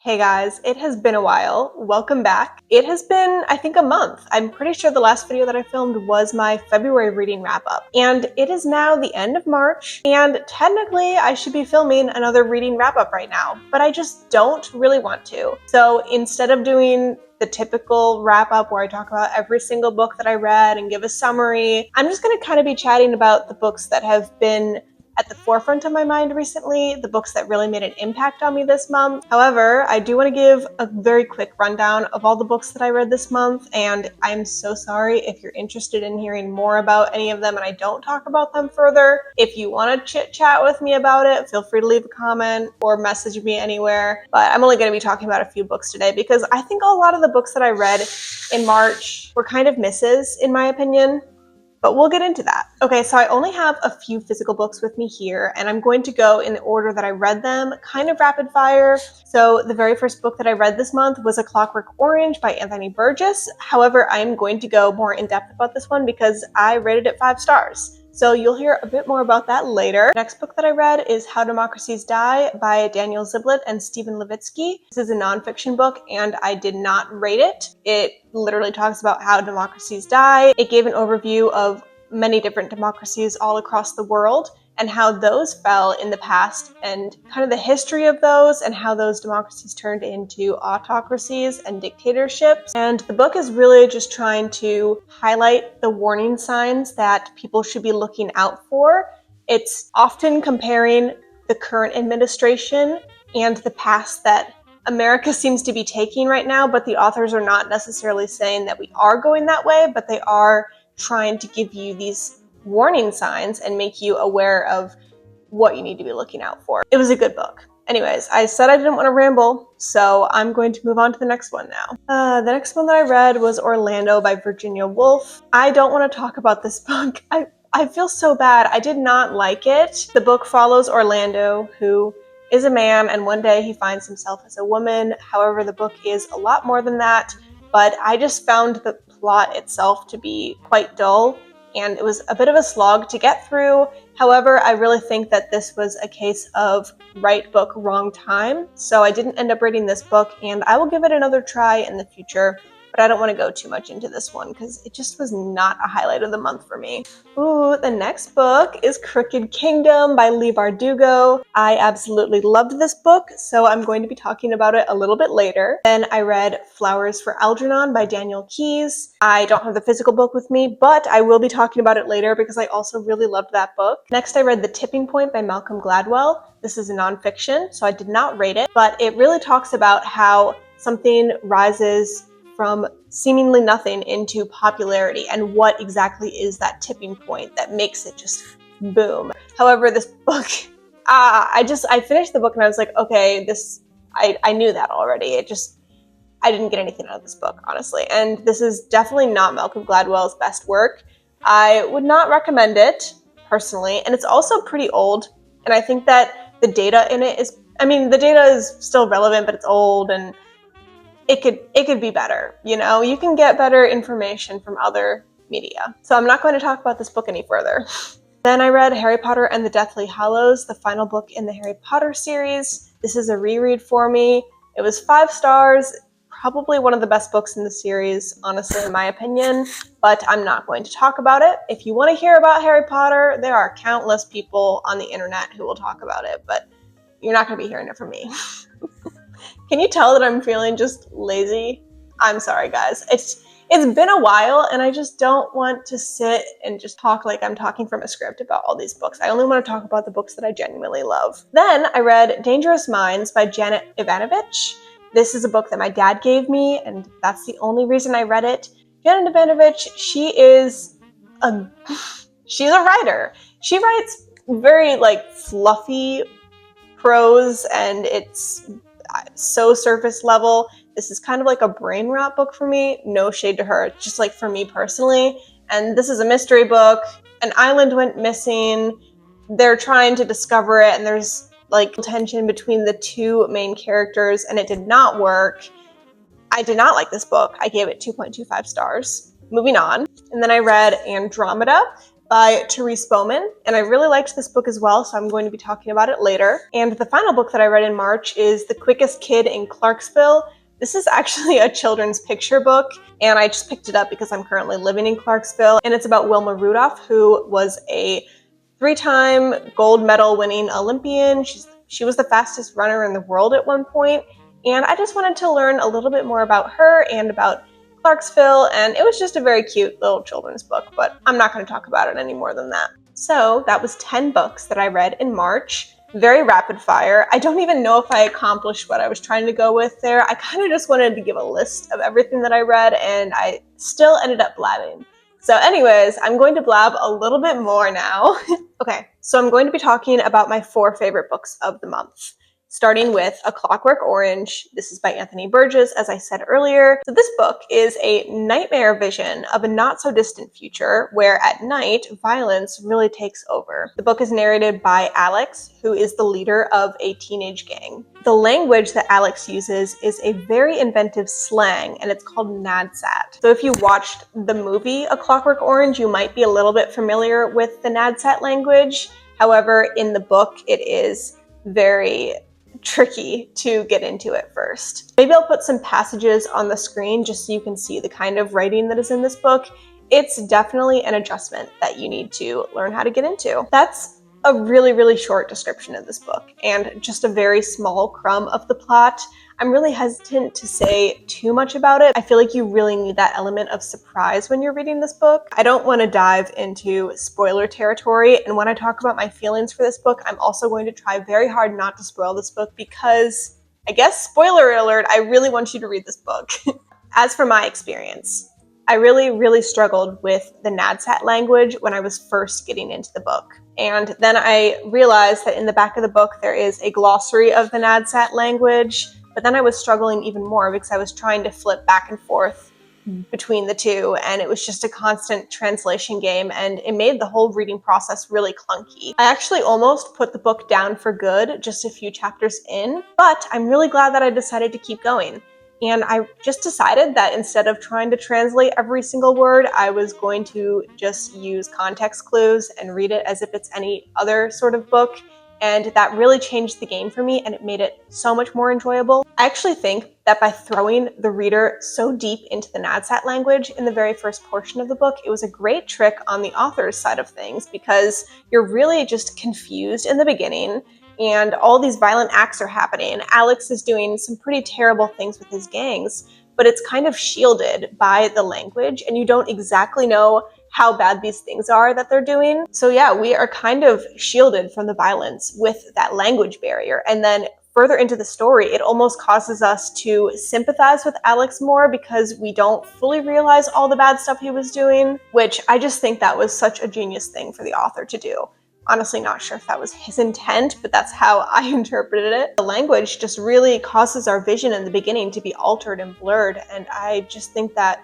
Hey guys, it has been a while. Welcome back. It has been, I think, a month. I'm pretty sure the last video that I filmed was my February reading wrap up. And it is now the end of March, and technically I should be filming another reading wrap up right now, but I just don't really want to. So instead of doing the typical wrap up where I talk about every single book that I read and give a summary, I'm just gonna kind of be chatting about the books that have been at the forefront of my mind recently, the books that really made an impact on me this month. However, I do want to give a very quick rundown of all the books that I read this month, and I'm so sorry if you're interested in hearing more about any of them and I don't talk about them further. If you want to chit chat with me about it, feel free to leave a comment or message me anywhere, but I'm only going to be talking about a few books today because I think a lot of the books that I read in March were kind of misses in my opinion. But we'll get into that. Okay, so I only have a few physical books with me here, and I'm going to go in the order that I read them, kind of rapid fire. So the very first book that I read this month was A Clockwork Orange by Anthony Burgess. However, I'm going to go more in depth about this one because I rated it 5 stars. So you'll hear a bit more about that later. Next book that I read is How Democracies Die by Daniel Ziblatt and Stephen Levitsky. This is a nonfiction book and I did not rate it. It literally talks about how democracies die. It gave an overview of many different democracies all across the world and how those fell in the past and kind of the history of those and how those democracies turned into autocracies and dictatorships. And the book is really just trying to highlight the warning signs that people should be looking out for. It's often comparing the current administration and the path that America seems to be taking right now, but the authors are not necessarily saying that we are going that way, but they are trying to give you these warning signs and make you aware of what you need to be looking out for. It was a good book. Anyways, I said I didn't want to ramble, so I'm going to move on to the next one now. The next one that I read was Orlando by Virginia Woolf. I don't want to talk about this book. I feel so bad. I did not like it. The book follows Orlando, who is a man, and one day he finds himself as a woman. However, the book is a lot more than that, but I just found the plot itself to be quite dull, and it was a bit of a slog to get through. However, I really think that this was a case of right book, wrong time, so I didn't end up reading this book, and I will give it another try in the future. But I don't want to go too much into this one because it just was not a highlight of the month for me. Ooh, the next book is Crooked Kingdom by Leigh Bardugo. I absolutely loved this book, so I'm going to be talking about it a little bit later. Then I read Flowers for Algernon by Daniel Keyes. I don't have the physical book with me, but I will be talking about it later because I also really loved that book. Next, I read The Tipping Point by Malcolm Gladwell. This is a nonfiction, so I did not rate it, but it really talks about how something rises from seemingly nothing into popularity and what exactly is that tipping point that makes it just boom. However, this book, I finished the book and I was like, okay, I knew that already. I didn't get anything out of this book, honestly. And this is definitely not Malcolm Gladwell's best work. I would not recommend it, personally. And it's also pretty old. And I think that the data in it is, the data is still relevant, but it's old and it could be better, you know? You can get better information from other media. So I'm not going to talk about this book any further. Then I read Harry Potter and the Deathly Hallows, the final book in the Harry Potter series. This is a reread for me. It was 5 stars, probably one of the best books in the series, honestly, in my opinion, but I'm not going to talk about it. If you want to hear about Harry Potter, there are countless people on the internet who will talk about it, but you're not going to be hearing it from me. Can you tell that I'm feeling just lazy? I'm sorry, guys. It's been a while, and I just don't want to sit and just talk like I'm talking from a script about all these books. I only want to talk about the books that I genuinely love. Then I read Dangerous Minds by Janet Ivanovich. This is a book that my dad gave me, and that's the only reason I read it. Janet Ivanovich, she's a writer. She writes very fluffy prose, and it's so surface level. This is kind of like a brain rot book for me. No shade to her, just for me personally. And this is a mystery book. An island went missing. They're trying to discover it, and there's tension between the 2 main characters, and it did not work. I did not like this book. I gave it 2.25 stars. Moving on. And then I read Andromeda by Therese Bowman, and I really liked this book as well, so I'm going to be talking about it later. And the final book that I read in March is The Quickest Kid in Clarksville. This is actually a children's picture book, and I just picked it up because I'm currently living in Clarksville, and it's about Wilma Rudolph, who was a 3-time gold medal winning Olympian. She was the fastest runner in the world at one point, and I just wanted to learn a little bit more about her and about Clarksville, and it was just a very cute little children's book, but I'm not going to talk about it any more than that. So that was 10 books that I read in March. Very rapid fire. I don't even know if I accomplished what I was trying to go with there. I kind of just wanted to give a list of everything that I read, and I still ended up blabbing. So anyways, I'm going to blab a little bit more now. Okay, so I'm going to be talking about my 4 favorite books of the month. Starting with A Clockwork Orange. This is by Anthony Burgess, as I said earlier. So this book is a nightmare vision of a not-so-distant future where at night, violence really takes over. The book is narrated by Alex, who is the leader of a teenage gang. The language that Alex uses is a very inventive slang, and it's called nadsat. So if you watched the movie A Clockwork Orange, you might be a little bit familiar with the nadsat language. However, in the book, it is very tricky to get into at first. Maybe I'll put some passages on the screen just so you can see the kind of writing that is in this book. It's definitely an adjustment that you need to learn how to get into. That's a really, really short description of this book and just a very small crumb of the plot. I'm really hesitant to say too much about it. I feel like you really need that element of surprise when you're reading this book. I don't want to dive into spoiler territory, and when I talk about my feelings for this book, I'm also going to try very hard not to spoil this book because, I guess, spoiler alert, I really want you to read this book. As for my experience, I really struggled with the nadsat language when I was first getting into the book. And then I realized that in the back of the book there is a glossary of the nadsat language. But then I was struggling even more because I was trying to flip back and forth between the two, and it was just a constant translation game, and it made the whole reading process really clunky. I actually almost put the book down for good just a few chapters in, but I'm really glad that I decided to keep going. And I just decided that instead of trying to translate every single word, I was going to just use context clues and read it as if it's any other sort of book. And that really changed the game for me, and it made it so much more enjoyable. I actually think that by throwing the reader so deep into the nadsat language in the very first portion of the book, it was a great trick on the author's side of things because you're really just confused in the beginning, and all these violent acts are happening. Alex is doing some pretty terrible things with his gangs, but it's kind of shielded by the language, and you don't exactly know how bad these things are that they're doing. So yeah, we are kind of shielded from the violence with that language barrier. And then further into the story, it almost causes us to sympathize with Alex more because we don't fully realize all the bad stuff he was doing, which I just think that was such a genius thing for the author to do. Honestly, not sure if that was his intent, but that's how I interpreted it. The language just really causes our vision in the beginning to be altered and blurred, and I just think that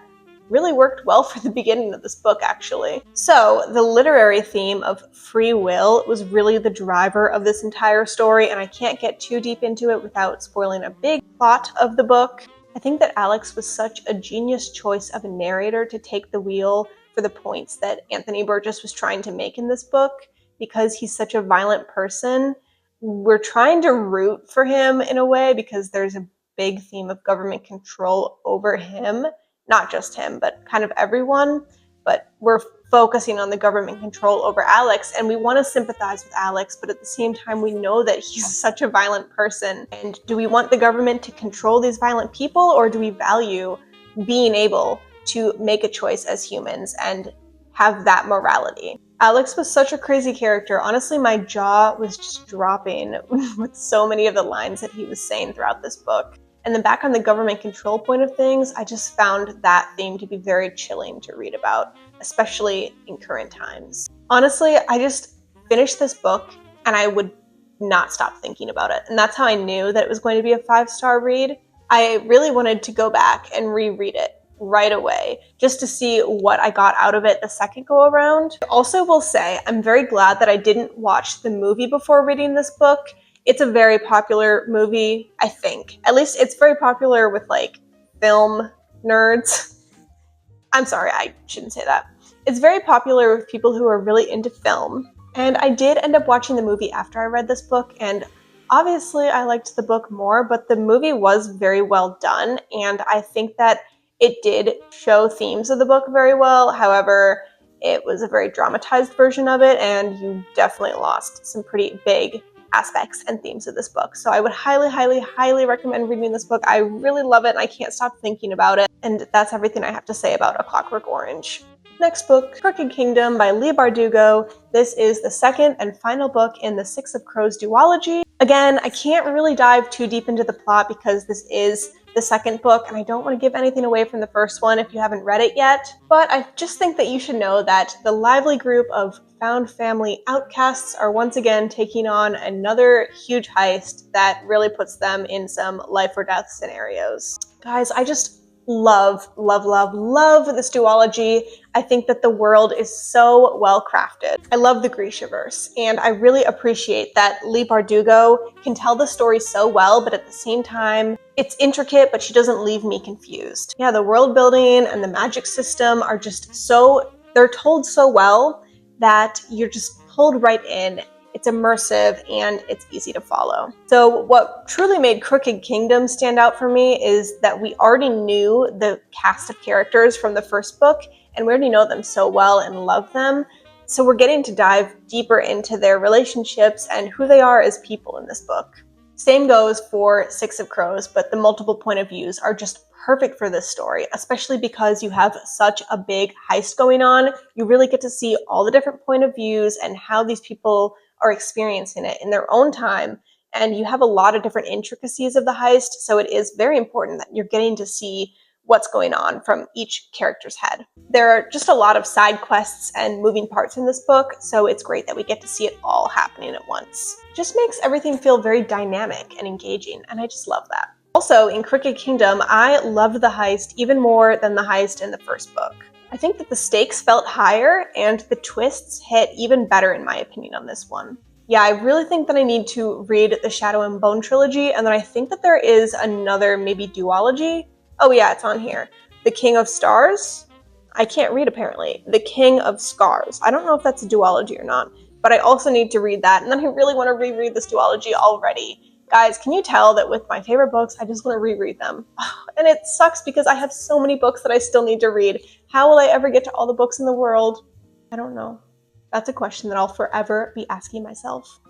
really worked well for the beginning of this book, actually. So the literary theme of free will was really the driver of this entire story, and I can't get too deep into it without spoiling a big plot of the book. I think that Alex was such a genius choice of a narrator to take the wheel for the points that Anthony Burgess was trying to make in this book. Because he's such a violent person, we're trying to root for him in a way because there's a big theme of government control over him. Not just him, but kind of everyone. But we're focusing on the government control over Alex, and we want to sympathize with Alex, but at the same time, we know that he's such a violent person. And do we want the government to control these violent people, or do we value being able to make a choice as humans and have that morality? Alex was such a crazy character. Honestly, my jaw was just dropping with so many of the lines that he was saying throughout this book. And then back on the government control point of things, I just found that theme to be very chilling to read about, especially in current times. Honestly, I just finished this book and I would not stop thinking about it. And that's how I knew that it was going to be a 5-star read. I really wanted to go back and reread it right away just to see what I got out of it the second go around. I also will say I'm very glad that I didn't watch the movie before reading this book. It's a very popular movie, I think. At least it's very popular with like film nerds. I'm sorry, I shouldn't say that. It's very popular with people who are really into film, and I did end up watching the movie after I read this book, and obviously I liked the book more, but the movie was very well done, and I think that it did show themes of the book very well. However, it was a very dramatized version of it, and you definitely lost some pretty big aspects and themes of this book. So I would highly, highly, highly recommend reading this book. I really love it, and I can't stop thinking about it. And that's everything I have to say about A Clockwork Orange. Next book, Crooked Kingdom by Leigh Bardugo. This is the second and final book in the Six of Crows duology. Again, I can't really dive too deep into the plot because this is the second book, and I don't want to give anything away from the first one if you haven't read it yet. But I just think that you should know that the lively group of found family outcasts are once again taking on another huge heist that really puts them in some life or death scenarios. Guys, I just love, love, love, love this duology. I think that the world is so well crafted. I love the Grishaverse, and I really appreciate that Leigh Bardugo can tell the story so well, but at the same time, it's intricate, but she doesn't leave me confused. Yeah, the world building and the magic system are just so, they're told so well that you're just pulled right in. It's immersive and it's easy to follow. So what truly made Crooked Kingdom stand out for me is that we already knew the cast of characters from the first book, and we already know them so well and love them. So we're getting to dive deeper into their relationships and who they are as people in this book. Same goes for Six of Crows, but the multiple point of views are just perfect for this story, especially because you have such a big heist going on. You really get to see all the different point of views and how these people are experiencing it in their own time. And you have a lot of different intricacies of the heist, so it is very important that you're getting to see what's going on from each character's head. There are just a lot of side quests and moving parts in this book, so it's great that we get to see it all happening at once. It just makes everything feel very dynamic and engaging, and I just love that. Also, in Crooked Kingdom, I loved the heist even more than the heist in the first book. I think that the stakes felt higher and the twists hit even better in my opinion on this one. Yeah, I really think that I need to read the Shadow and Bone trilogy, and then I think that there is another maybe duology. Oh yeah, it's on here. The King of Stars? I can't read apparently. The King of Scars. I don't know if that's a duology or not, but I also need to read that, and then I really want to reread this duology already. Guys, can you tell that with my favorite books, I just want to reread them? And it sucks because I have so many books that I still need to read. How will I ever get to all the books in the world? I don't know. That's a question that I'll forever be asking myself.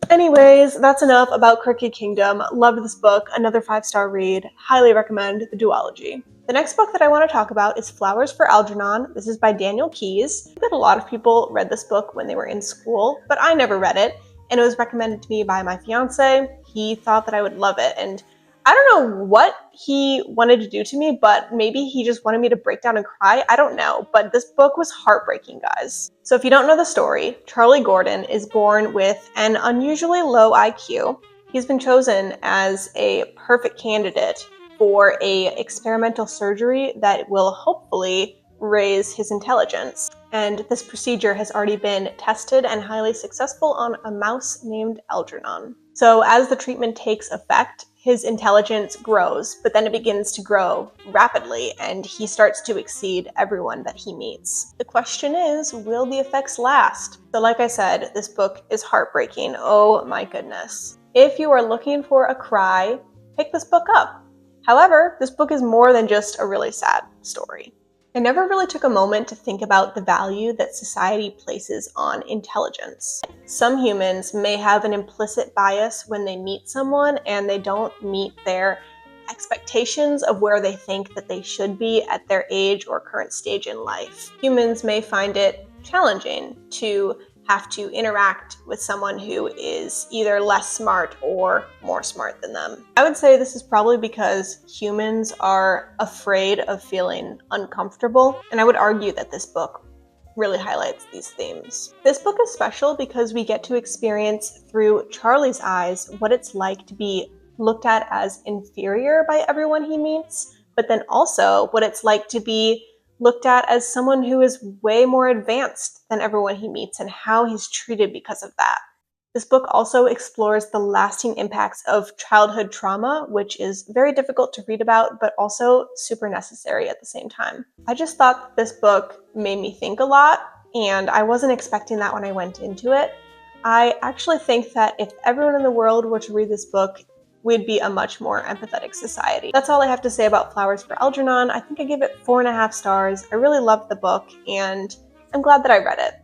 Anyways, that's enough about Crooked Kingdom. Loved this book. Another 5-star read. Highly recommend the duology. The next book that I want to talk about is Flowers for Algernon. This is by Daniel Keyes. I think that a lot of people read this book when they were in school, but I never read it. And it was recommended to me by my fiance. He thought that I would love it, and I don't know what he wanted to do to me, but maybe he just wanted me to break down and cry. I don't know, but this book was heartbreaking, guys. So if you don't know the story, Charlie Gordon is born with an unusually low IQ. He's been chosen as a perfect candidate for a experimental surgery that will hopefully raise his intelligence. And this procedure has already been tested and highly successful on a mouse named Algernon. So as the treatment takes effect, his intelligence grows, but then it begins to grow rapidly, and he starts to exceed everyone that he meets. The question is, will the effects last? So like I said, this book is heartbreaking. Oh my goodness. If you are looking for a cry, pick this book up. However, this book is more than just a really sad story. I never really took a moment to think about the value that society places on intelligence. Some humans may have an implicit bias when they meet someone and they don't meet their expectations of where they think that they should be at their age or current stage in life. Humans may find it challenging to have to interact with someone who is either less smart or more smart than them. I would say this is probably because humans are afraid of feeling uncomfortable, and I would argue that this book really highlights these themes. This book is special because we get to experience through Charlie's eyes what it's like to be looked at as inferior by everyone he meets, but then also what it's like to be looked at as someone who is way more advanced than everyone he meets and how he's treated because of that. This book also explores the lasting impacts of childhood trauma, which is very difficult to read about, but also super necessary at the same time. I just thought this book made me think a lot, and I wasn't expecting that when I went into it. I actually think that if everyone in the world were to read this book, we'd be a much more empathetic society. That's all I have to say about Flowers for Algernon. I think I gave it 4.5 stars. I really loved the book, and I'm glad that I read it.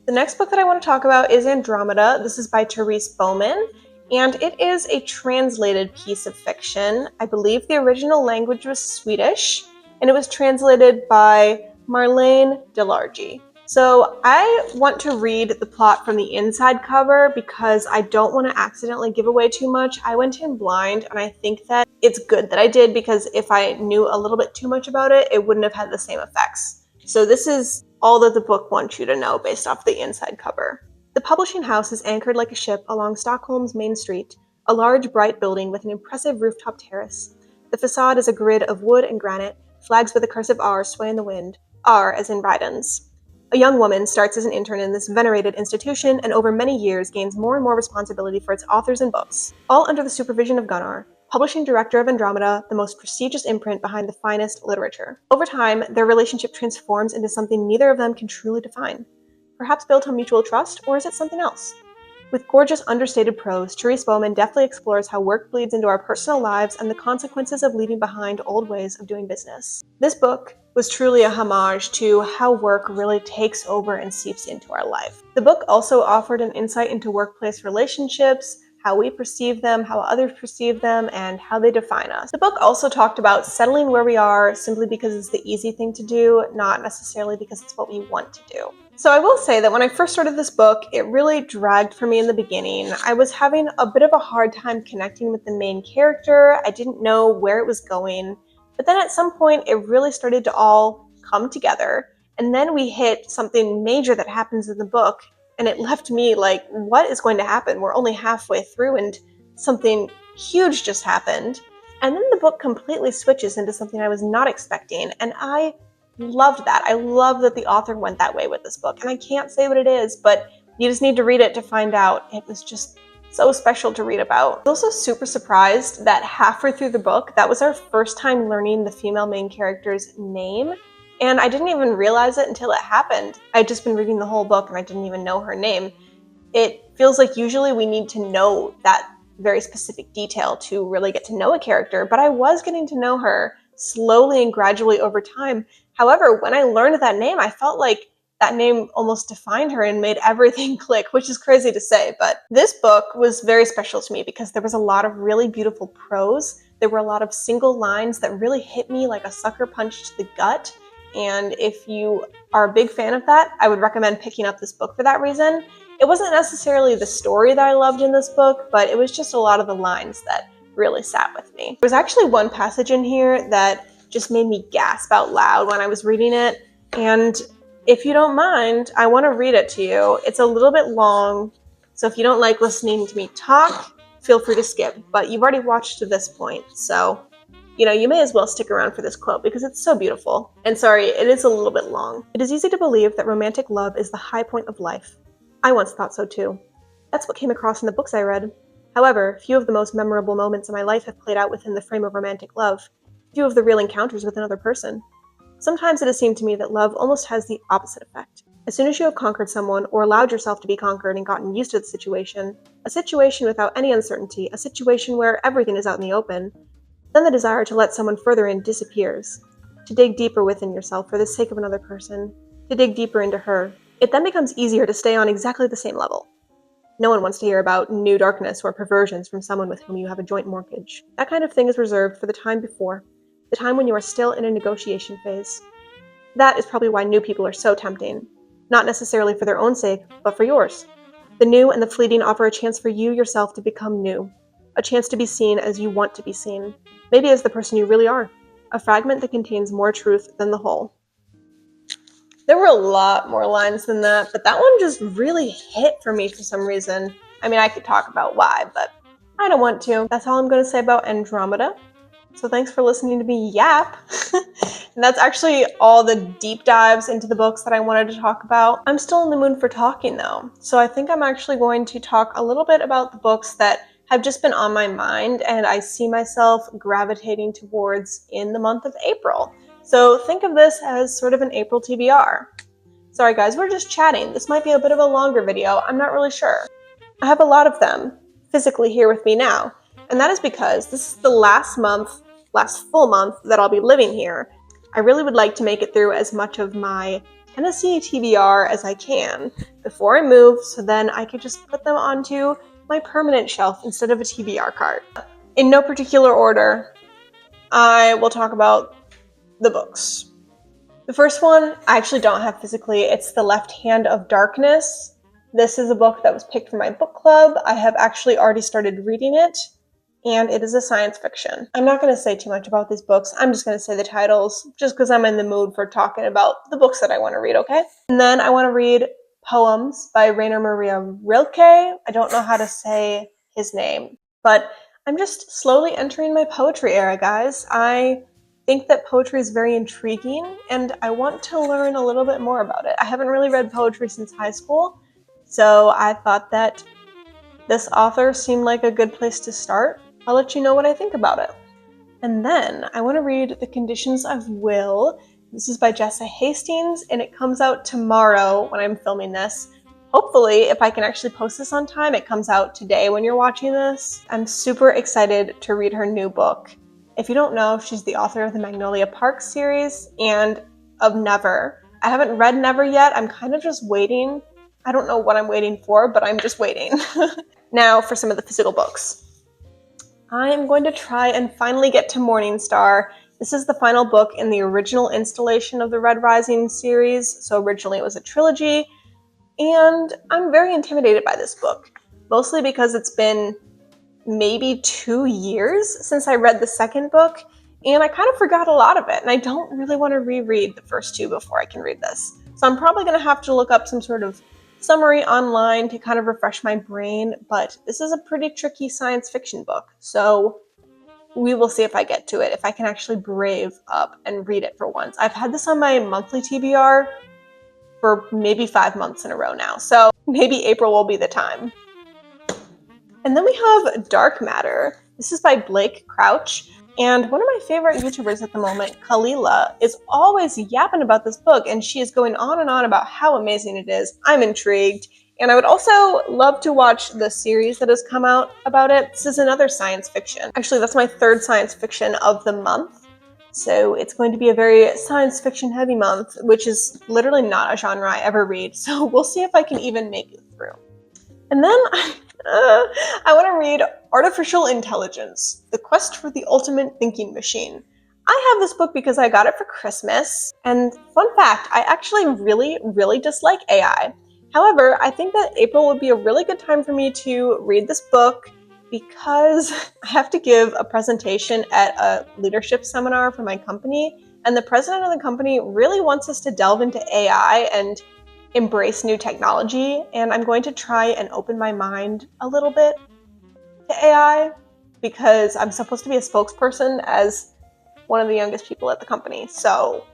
The next book that I want to talk about is Andromeda. This is by Therese Bowman, and it is a translated piece of fiction. I believe the original language was Swedish, and it was translated by Marlene Delargy. So I want to read the plot from the inside cover because I don't want to accidentally give away too much. I went in blind, and I think that it's good that I did because if I knew a little bit too much about it, it wouldn't have had the same effects. So this is all that the book wants you to know based off the inside cover. The publishing house is anchored like a ship along Stockholm's main street, a large, bright building with an impressive rooftop terrace. The facade is a grid of wood and granite, flags with a cursive R sway in the wind, R as in Bryden's. A young woman starts as an intern in this venerated institution and over many years gains more and more responsibility for its authors and books, all under the supervision of Gunnar, publishing director of Andromeda, the most prestigious imprint behind the finest literature. Over time, their relationship transforms into something neither of them can truly define. Perhaps built on mutual trust, or is it something else? With gorgeous, understated prose, Therese Bowman deftly explores how work bleeds into our personal lives and the consequences of leaving behind old ways of doing business. This book was truly a homage to how work really takes over and seeps into our life. The book also offered an insight into workplace relationships, how we perceive them, how others perceive them, and how they define us. The book also talked about settling where we are simply because it's the easy thing to do, not necessarily because it's what we want to do. So I will say that when I first started this book, it really dragged for me in the beginning. I was having a bit of a hard time connecting with the main character. I didn't know where it was going. But then at some point, it really started to all come together. And then we hit something major that happens in the book, and it left me like, what is going to happen? We're only halfway through and something huge just happened. And then the book completely switches into something I was not expecting. And I loved that. I love that the author went that way with this book. And I can't say what it is, but you just need to read it to find out. It was just so special to read about. I was also super surprised that halfway through the book, that was our first time learning the female main character's name. And I didn't even realize it until it happened. I'd just been reading the whole book and I didn't even know her name. It feels like usually we need to know that very specific detail to really get to know a character, but I was getting to know her slowly and gradually over time. However, when I learned that name, I felt like that name almost defined her and made everything click, which is crazy to say. But this book was very special to me because there was a lot of really beautiful prose. There were a lot of single lines that really hit me like a sucker punch to the gut. And if you are a big fan of that, I would recommend picking up this book for that reason. It wasn't necessarily the story that I loved in this book, but it was just a lot of the lines that really sat with me. There was actually one passage in here that just made me gasp out loud when I was reading it. And if you don't mind, I want to read it to you. It's a little bit long, so if you don't like listening to me talk, feel free to skip. But you've already watched to this point, so you may as well stick around for this quote because it's so beautiful. And sorry, it is a little bit long. It is easy to believe that romantic love is the high point of life. I once thought so too. That's what came across in the books I read. However, few of the most memorable moments in my life have played out within the frame of romantic love. Few of the real encounters with another person. Sometimes it has seemed to me that love almost has the opposite effect. As soon as you have conquered someone or allowed yourself to be conquered and gotten used to the situation, a situation without any uncertainty, a situation where everything is out in the open, then the desire to let someone further in disappears. To dig deeper within yourself for the sake of another person, to dig deeper into her, it then becomes easier to stay on exactly the same level. No one wants to hear about new darkness or perversions from someone with whom you have a joint mortgage. That kind of thing is reserved for the time before, the time when you are still in a negotiation phase. That is probably why new people are so tempting. Not necessarily for their own sake, but for yours. The new and the fleeting offer a chance for you yourself to become new. A chance to be seen as you want to be seen. Maybe as the person you really are. A fragment that contains more truth than the whole. There were a lot more lines than that, but that one just really hit for me for some reason. I mean, I could talk about why, but I don't want to. That's all I'm going to say about Andromeda. So thanks for listening to me yap. And that's actually all the deep dives into the books that I wanted to talk about. I'm still in the mood for talking though, so I think I'm actually going to talk a little bit about the books that have just been on my mind and I see myself gravitating towards in the month of April. So think of this as sort of an April TBR. Sorry guys, we're just chatting. This might be a bit of a longer video, I'm not really sure. I have a lot of them physically here with me now, and that is because this is the last full month that I'll be living here. I really would like to make it through as much of my Tennessee TBR as I can before I move, so then I could just put them onto my permanent shelf instead of a TBR card. In no particular order, I will talk about the books. The first one I actually don't have physically. It's The Left Hand of Darkness. This is a book that was picked for my book club. I have actually already started reading it, and it is a science fiction. I'm not going to say too much about these books. I'm just going to say the titles, just because I'm in the mood for talking about the books that I want to read, okay? And then I want to read Poems by Rainer Maria Rilke. I don't know how to say his name, but I'm just slowly entering my poetry era, guys. I think that poetry is very intriguing, and I want to learn a little bit more about it. I haven't really read poetry since high school, so I thought that this author seemed like a good place to start. I'll let you know what I think about it. And then I want to read The Conditions of Will. This is by Jessa Hastings, and it comes out tomorrow when I'm filming this. Hopefully, if I can actually post this on time, it comes out today when you're watching this. I'm super excited to read her new book. If you don't know, she's the author of the Magnolia Park series and of Never. I haven't read Never yet. I'm kind of just waiting. I don't know what I'm waiting for, but I'm just waiting. Now for some of the physical books. I am going to try and finally get to Morningstar. This is the final book in the original installation of the Red Rising series. So originally it was a trilogy, and I'm very intimidated by this book, mostly because it's been maybe 2 years since I read the second book, and I kind of forgot a lot of it, and I don't really want to reread the first two before I can read this. So I'm probably going to have to look up some sort of summary online to kind of refresh my brain, but this is a pretty tricky science fiction book, so we will see if I get to it, if I can actually brave up and read it for once. I've had this on my monthly TBR for maybe 5 months in a row now, so maybe April will be the time. And then we have Dark Matter. This is by Blake Crouch. And one of my favorite YouTubers at the moment, Kalila, is always yapping about this book, and she is going on and on about how amazing it is. I'm intrigued. And I would also love to watch the series that has come out about it. This is another science fiction. Actually, that's my third science fiction of the month. So it's going to be a very science fiction heavy month, which is literally not a genre I ever read. So we'll see if I can even make it through. And then I want to read Artificial Intelligence, The Quest for the Ultimate Thinking Machine. I have this book because I got it for Christmas, and fun fact, I actually really dislike AI. However, I think that April would be a really good time for me to read this book because I have to give a presentation at a leadership seminar for my company, and the president of the company really wants us to delve into AI and embrace new technology, and I'm going to try and open my mind a little bit to AI because I'm supposed to be a spokesperson as one of the youngest people at the company, so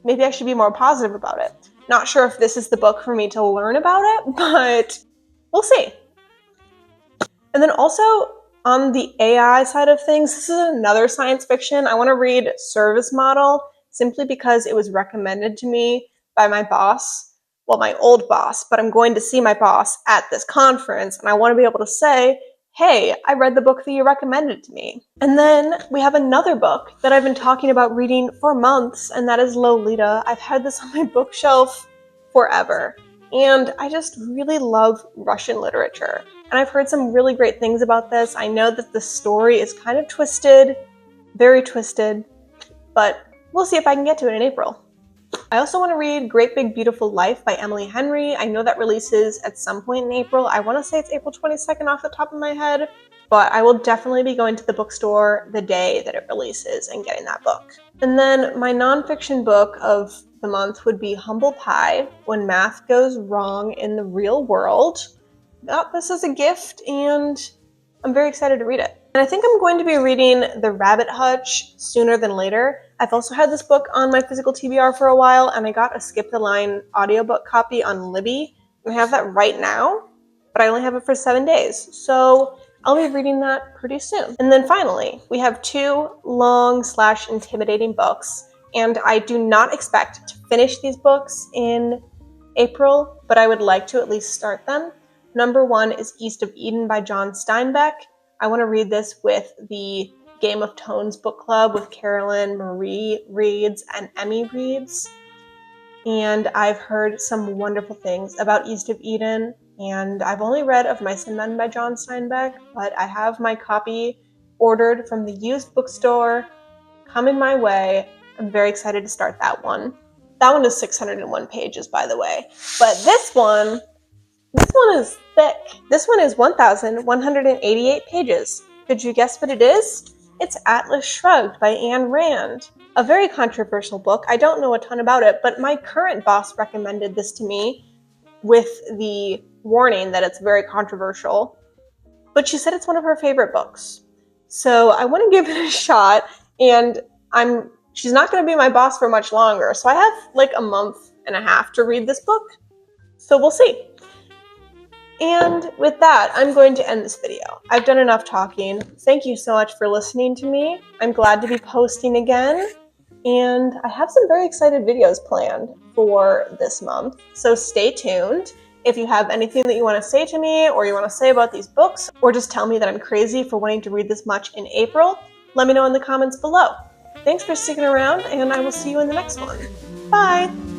maybe I should be more positive about it. Not sure if this is the book for me to learn about it, but we'll see. And then also on the AI side of things, this is another science fiction. I want to read Service Model simply because it was recommended to me by my boss. Well, my old boss, but I'm going to see my boss at this conference, and I want to be able to say, hey, I read the book that you recommended to me. And then we have another book that I've been talking about reading for months, and that is Lolita. I've had this on my bookshelf forever, and I just really love Russian literature. And I've heard some really great things about this. I know that the story is kind of twisted, very twisted, but we'll see if I can get to it in April. I also want to read Great Big Beautiful Life by Emily Henry. I know that releases at some point in April. I want to say it's April 22nd off the top of my head, but I will definitely be going to the bookstore the day that it releases and getting that book. And then my nonfiction book of the month would be Humble Pie, When Math Goes Wrong in the Real World. Got this as a gift, and I'm very excited to read it. And I think I'm going to be reading The Rabbit Hutch sooner than later. I've also had this book on my physical TBR for a while, and I got a Skip the Line audiobook copy on Libby. I have that right now, but I only have it for 7 days, so I'll be reading that pretty soon. And then finally, we have 2 long/intimidating books, and I do not expect to finish these books in April, but I would like to at least start them. Number 1 is East of Eden by John Steinbeck. I want to read this with the Game of Tones book club with Carolyn, Marie reads, and Emmy reads. And I've heard some wonderful things about East of Eden, and I've only read Of Mice and Men by John Steinbeck, but I have my copy ordered from the used bookstore coming my way. I'm very excited to start that one. That one is 601 pages, by the way. But this one is thick. This one is 1,188 pages. Could you guess what it is? It's Atlas Shrugged by Ayn Rand. A very controversial book. I don't know a ton about it, but my current boss recommended this to me with the warning that it's very controversial. But she said it's one of her favorite books. So I want to give it a shot, and she's not going to be my boss for much longer, so I have like a month and a half to read this book. So we'll see. And with that, I'm going to end this video. I've done enough talking. Thank you so much for listening to me. I'm glad to be posting again. And I have some very excited videos planned for this month, so stay tuned. If you have anything that you want to say to me, or you want to say about these books, or just tell me that I'm crazy for wanting to read this much in April, let me know in the comments below. Thanks for sticking around, and I will see you in the next one. Bye!